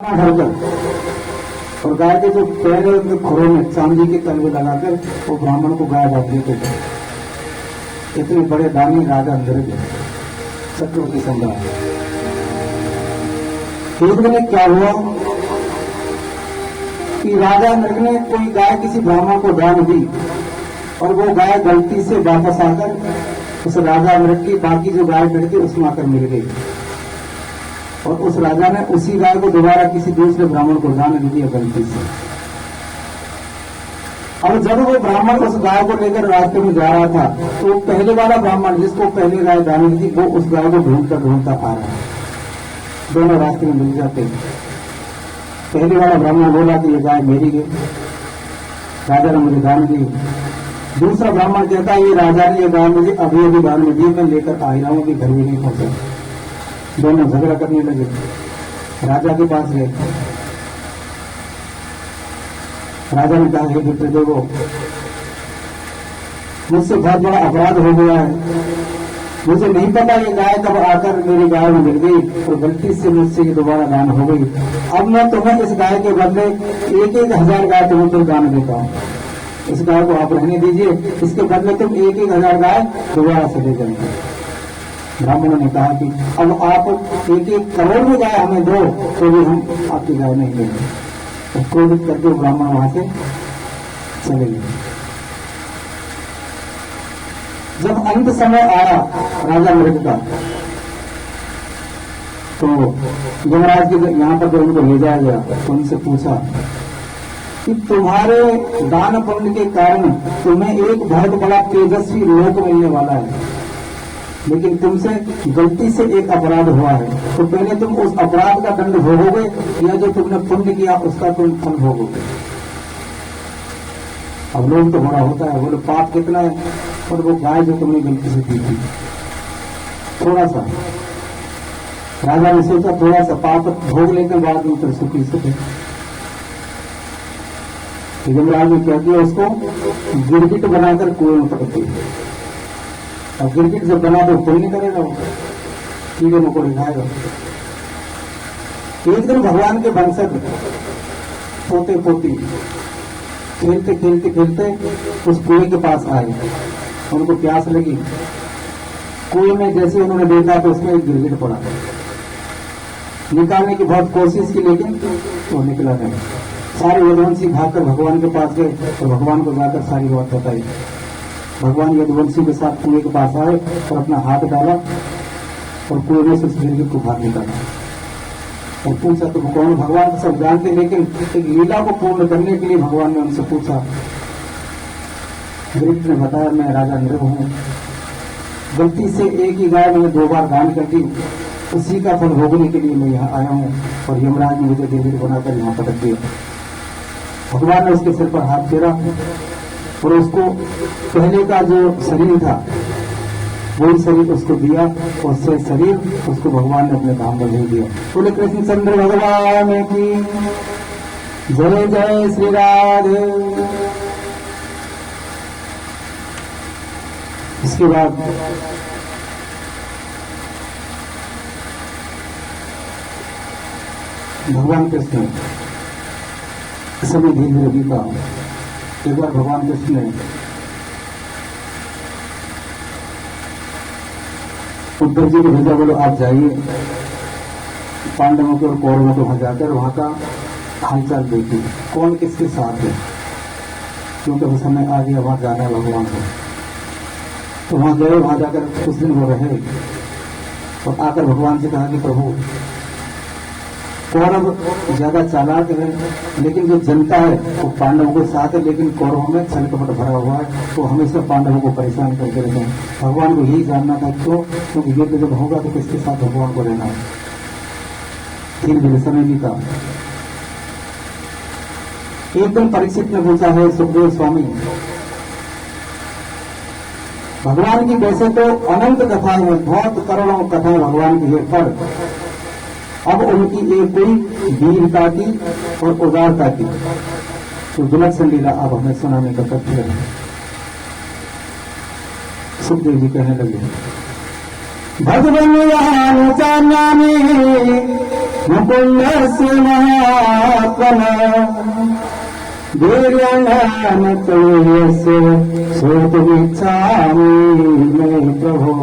भरकर और गाय के जो पैर है उनके खुरों में चांदी के तलवे लगाकर वो ब्राह्मण को गाय बांध देते थे। इतने बड़े दानी राजा नृग चक्रवर्ती सम्राट। एक दिन क्या हुआ कि राजा नृग ने कोई गाय किसी ब्राह्मण को दान दी और वो गाय गलती से वापस आकर उस राजा नृग की बाकी जो गाय खड़ी थी उसमें आकर मिल गई और उस राजा ने उसी गाय को दोबारा किसी दूसरे ब्राह्मण को दान दे दिया गलती से। अब जब वो ब्राह्मण उस गाय को लेकर रास्ते में जा रहा था तो पहले वाला ब्राह्मण जिसको पहले गाय दान दी थी वो उस गाय को ढूंढता आ रहा है। दोनों रास्ते में मिल जाते। पहले वाला ब्राह्मण बोला कि ये गाय मेरी है, राजा ने मुझे दान दी। दूसरा ब्राह्मण कहता है ये राजा ने ये गाय मुझे अभी अभी दान में दी, मैं लेकर आ रहा हूं, अभी घर में नहीं पहुंचा। दोनों झगड़ा करने लगे। राजा के पास गए। राजा ने कहा हे पुत्र देखो, मुझसे बहुत बड़ा अपराध हो गया है, मुझे नहीं पता ये गाय कब आकर मेरी गाय में मिल गई और गलती से मुझसे ये दोबारा दान हो गई। अब मैं तुम्हें इस गाय के बदले 1,000 गाय तुम्हें तो दान देता हूं। इस गाय को आप रहने दीजिए, इसके बदले तुम 1,000 गाय दोबारा से ले जाएंगे। ब्राह्मणों ने कहा कि अब आप 1 करोड़ में गाय हमें दो तो भी हम आपकी गाय नहीं लेंगे। तो क्रोधित करके ब्राह्मण वहां से चले गए। जब अंत समय आया राजा नृग का तो यमराज के यहां पर उनको ले जाया गया तो उनसे पूछा कि तुम्हारे दान पुण्य के कारण तुम्हें एक बहुत बड़ा तेजस्वी लोक मिलने वाला है, लेकिन तुमसे गलती से एक अपराध हुआ है तो पहले तुम उस अपराध का दंड भोगोगे या जो तुमने पुण्य किया उसका तुम फल भोगोगे। अब लोग तो बड़ा होता है, बोले पाप कितना है और वो गाय जो तुमने गलती से दी थी थोड़ा सा। राजा ने सोचा थोड़ा सा पाप भोग लेकर बाद में फिर सुखी सके। यमराज ने क्या किया, उसको गिरगिट बनाकर कुएं में पटक दिया। अब गिरगिट जब बना तो कोई नहीं करेगा, वो कीड़े मकोड़े खाएगा। एक दिन भगवान के वंशज पोते पोती खेलते खेलते खेलते उस कुएं के पास आए। उनको प्यास लगी। कुएं में जैसे उन्होंने देखा तो उसमें एक गिरगिट पड़ा। निकालने की बहुत कोशिश की लेकिन वो निकला नहीं। सारे यदुवंशी भागकर भगवान के पास गए और भगवान को जाकर सारी बात बताई। भगवान यदुवंशी के साथ कुएं के पास आए और अपना हाथ डाला और कुएं में से उस गिरगिट को बाहर निकाला और पूछा तो कौन? भगवान को सब जानते, लेकिन एक लीला को पूर्ण करने के लिए भगवान ने उनसे पूछा। गिरगिट ने बताया मैं राजा नृग हूं, गलती से एक ही गाय मैंने 2 बार दान कर दी, उसी का फल भोगने के लिए मैं यहाँ आया हूं और यमराज ने मुझे गिरगिट बनाकर यहाँ पटक दिया। भगवान ने उसके सिर पर हाथ फेरा और उसको पहले का जो शरीर था वही शरीर उसको दिया और से शरीर उसको भगवान ने अपने धाम में भेज दिया। बोले कृष्णचंद्र भगवान की जय जय श्री राधे। इसके बाद भगवान कृष्ण समय धीरे धीरे बीता। एक बार भगवान कृष्ण ने उद्धव जी को भेजा, बोलो आप जाइए पांडवों के और कौरवों को वहां जाकर वहां का हालचाल देखिए, कौन किसके साथ है, क्योंकि वो समय आ गया वहां जाना है भगवान को। तो वहां गए, वहां जाकर कुछ दिन वो रहे और आकर भगवान से कहा कि प्रभु कौरव ज्यादा चालाक है, लेकिन जो जनता है वो पांडवों के साथ है, लेकिन कौरवों में छल कपट भरा हुआ है, तो हमेशा पांडवों को परेशान करते रहते हैं। भगवान को यही जानना था क्यों, क्योंकि युद्ध जब होगा तो किसके साथ भगवान को रहना है। धीरे धीरे समय बीता। एक दिन परीक्षित ने पूछा है सुखदेव स्वामी, भगवान की वैसे तो अनंत कथाएं हैं, बहुत करोड़ों कथाएं भगवान की है, पर अब उनकी एक कोई वीरता की और उदारता की तो विलक्षण लीला अब हमें सुनाने का तथ्य है। सुखदेव जी कहने लगे भगवन् यानुचार्यामि मुकुन्दस्य महात्मना वीर्येण तोयस्य श्रोतुमिच्छामि मे प्रभो।